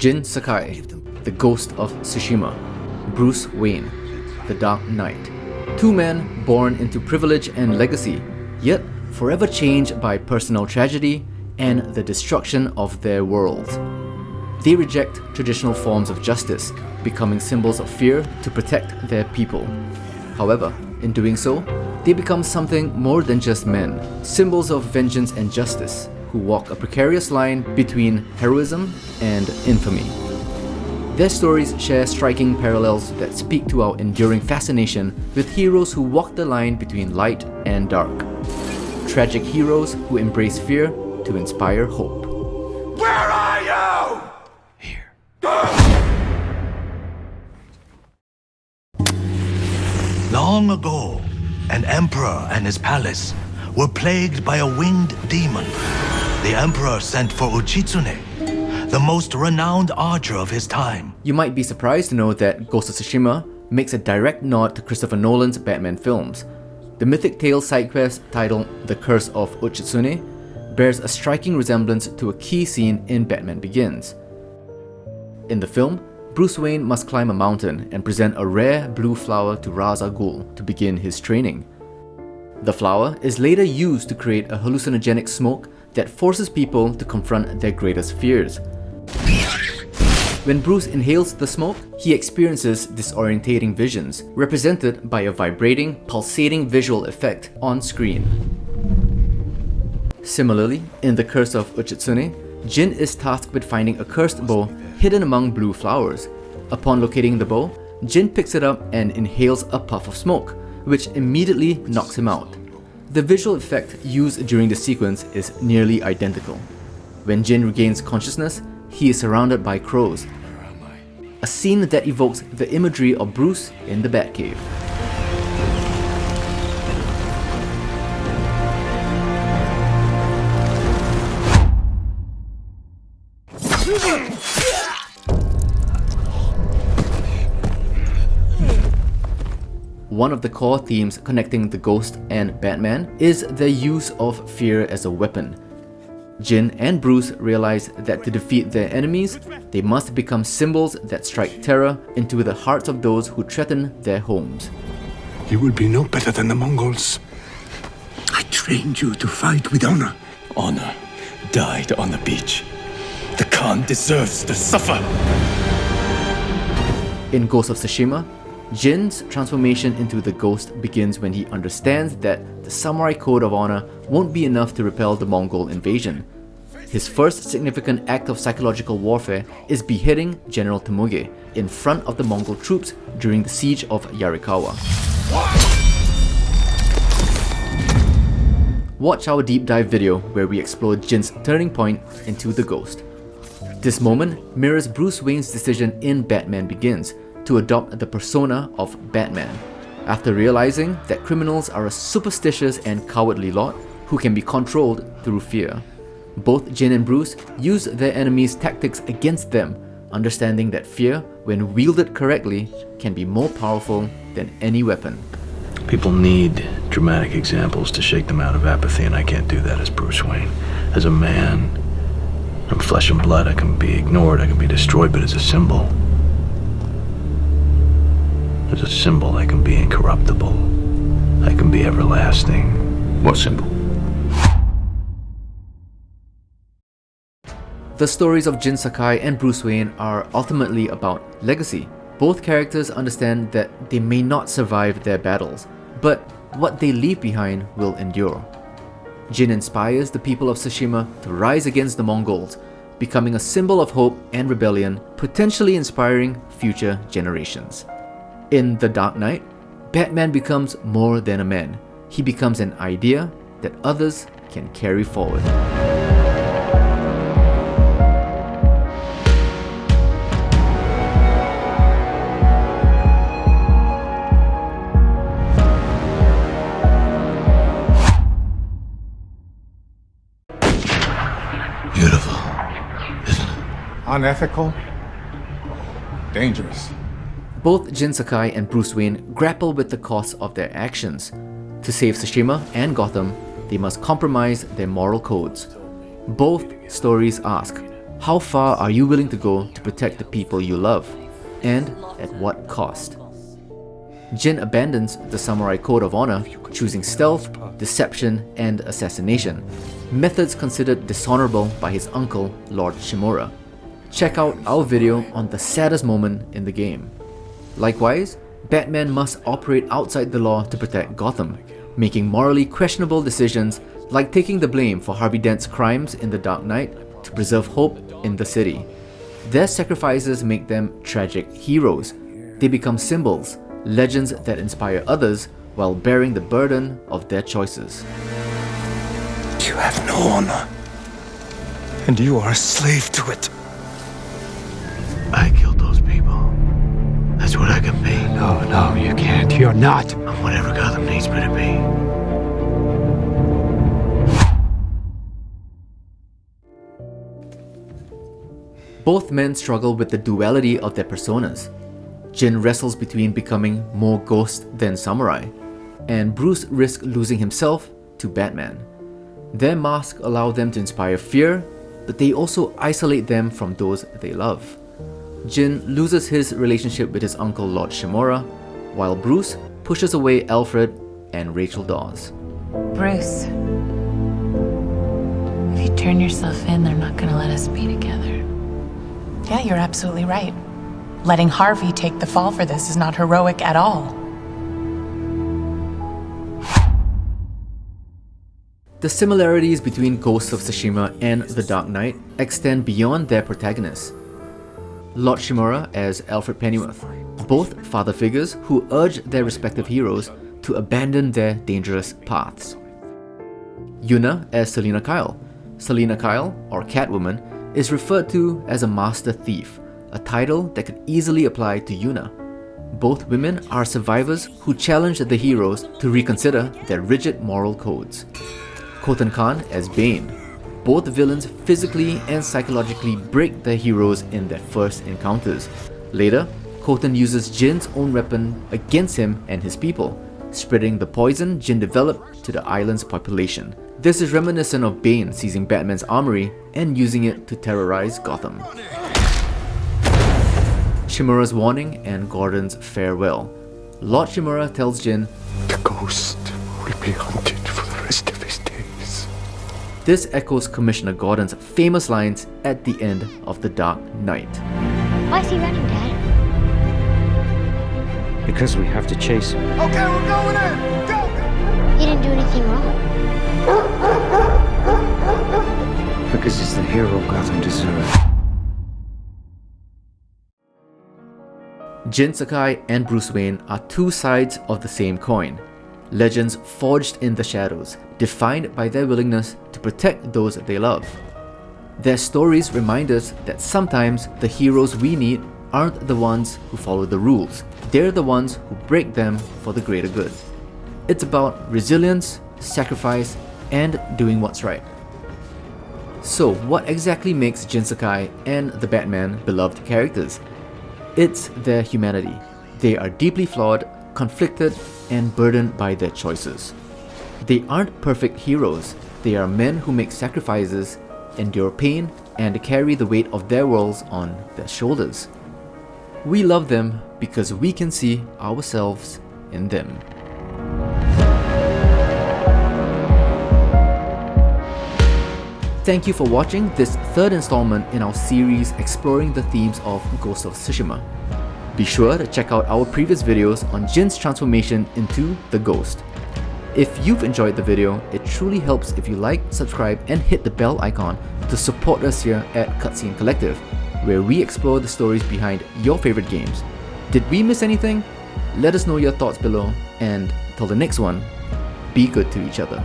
Jin Sakai, the Ghost of Tsushima, Bruce Wayne, the Dark Knight. Two men born into privilege and legacy, yet forever changed by personal tragedy and the destruction of their worlds. They reject traditional forms of justice, becoming symbols of fear to protect their people. However, in doing so, they become something more than just men, symbols of vengeance and justice, who walk a precarious line between heroism and infamy. Their stories share striking parallels that speak to our enduring fascination with heroes who walk the line between light and dark. Tragic heroes who embrace fear to inspire hope. Where are you? Here. Long ago, an emperor and his palace were plagued by a winged demon. The emperor sent for Uchitsune, the most renowned archer of his time. You might be surprised to know that Ghost of Tsushima makes a direct nod to Christopher Nolan's Batman films. The mythic tale side quest titled The Curse of Uchitsune bears a striking resemblance to a key scene in Batman Begins. In the film, Bruce Wayne must climb a mountain and present a rare blue flower to Ra's al Ghul to begin his training. The flower is later used to create a hallucinogenic smoke that forces people to confront their greatest fears. When Bruce inhales the smoke, he experiences disorientating visions, represented by a vibrating, pulsating visual effect on screen. Similarly, in The Curse of Uchitsune, Jin is tasked with finding a cursed bow hidden among blue flowers. Upon locating the bow, Jin picks it up and inhales a puff of smoke, which immediately knocks him out. The visual effect used during the sequence is nearly identical. When Jin regains consciousness, he is surrounded by crows, a scene that evokes the imagery of Bruce in the Batcave. One of the core themes connecting the Ghost and Batman is the use of fear as a weapon. Jin and Bruce realize that to defeat their enemies, they must become symbols that strike terror into the hearts of those who threaten their homes. You will be no better than the Mongols. I trained you to fight with honor. Honor died on the beach. The Khan deserves to suffer. In Ghost of Tsushima, Jin's transformation into the Ghost begins when he understands that the samurai code of honor won't be enough to repel the Mongol invasion. His first significant act of psychological warfare is beheading General Temuge in front of the Mongol troops during the siege of Yarikawa. Watch our deep dive video where we explore Jin's turning point into the Ghost. This moment mirrors Bruce Wayne's decision in Batman Begins to adopt the persona of Batman, after realizing that criminals are a superstitious and cowardly lot who can be controlled through fear. Both Jin and Bruce use their enemies' tactics against them, understanding that fear, when wielded correctly, can be more powerful than any weapon. People need dramatic examples to shake them out of apathy, and I can't do that as Bruce Wayne. As a man, I'm flesh and blood. I can be ignored, I can be destroyed, but as a symbol, I can be incorruptible. I can be everlasting. What symbol? The stories of Jin Sakai and Bruce Wayne are ultimately about legacy. Both characters understand that they may not survive their battles, but what they leave behind will endure. Jin inspires the people of Tsushima to rise against the Mongols, becoming a symbol of hope and rebellion, potentially inspiring future generations. In The Dark Knight, Batman becomes more than a man. He becomes an idea that others can carry forward. Beautiful, isn't it? Unethical. Dangerous. Both Jin Sakai and Bruce Wayne grapple with the cost of their actions. To save Tsushima and Gotham, they must compromise their moral codes. Both stories ask, How far are you willing to go to protect the people you love? And at what cost? Jin abandons the samurai code of honor, choosing stealth, deception, and assassination, methods considered dishonorable by his uncle, Lord Shimura. Check out our video on the saddest moment in the game. Likewise, Batman must operate outside the law to protect Gotham, making morally questionable decisions like taking the blame for Harvey Dent's crimes in The Dark Knight to preserve hope in the city. Their sacrifices make them tragic heroes. They become symbols, legends that inspire others while bearing the burden of their choices. You have no honor, and you are a slave to it. I killed those people. That's what I can be. No, you can't. You're not. I'm whatever Gotham needs me to be. Both men struggle with the duality of their personas. Jin wrestles between becoming more ghost than samurai, and Bruce risks losing himself to Batman. Their masks allow them to inspire fear, but they also isolate them from those they love. Jin loses his relationship with his uncle Lord Shimura, while Bruce pushes away Alfred and Rachel Dawes. Bruce, if you turn yourself in, they're not gonna let us be together. Yeah, you're absolutely right. Letting Harvey take the fall for this is not heroic at all. The similarities between Ghost of Tsushima and The Dark Knight extend beyond their protagonists. Lord Shimura as Alfred Pennyworth, both father figures who urge their respective heroes to abandon their dangerous paths. Yuna as Selina Kyle. Selina Kyle, or Catwoman, is referred to as a master thief, a title that could easily apply to Yuna. Both women are survivors who challenge the heroes to reconsider their rigid moral codes. Khotun Khan as Bane. Both villains physically and psychologically break their heroes in their first encounters. Later, Khotun uses Jin's own weapon against him and his people, spreading the poison Jin developed to the island's population. This is reminiscent of Bane seizing Batman's armory and using it to terrorize Gotham. Shimura's warning and Gordon's farewell. Lord Shimura tells Jin, The ghost will be hunted for the rest of his days. This echoes Commissioner Gordon's famous lines at the end of The Dark Knight. Why is he running, Dad? Because we have to chase him. Okay, we're going in! Go! He didn't do anything wrong. Because he's the hero Gotham deserves. Jin Sakai and Bruce Wayne are two sides of the same coin. Legends forged in the shadows, defined by their willingness to protect those they love. Their stories remind us that sometimes the heroes we need aren't the ones who follow the rules. They're the ones who break them for the greater good. It's about resilience, sacrifice, and doing what's right. So what exactly makes Jin Sakai and the Batman beloved characters? It's their humanity. They are deeply flawed, conflicted, and burdened by their choices. They aren't perfect heroes. They are men who make sacrifices, endure pain, and carry the weight of their worlds on their shoulders. We love them because we can see ourselves in them. Thank you for watching this third installment in our series exploring the themes of Ghost of Tsushima. Be sure to check out our previous videos on Jin's transformation into the Ghost. If you've enjoyed the video, it truly helps if you like, subscribe, and hit the bell icon to support us here at Cutscene Collective, where we explore the stories behind your favorite games. Did we miss anything? Let us know your thoughts below, and till the next one, be good to each other.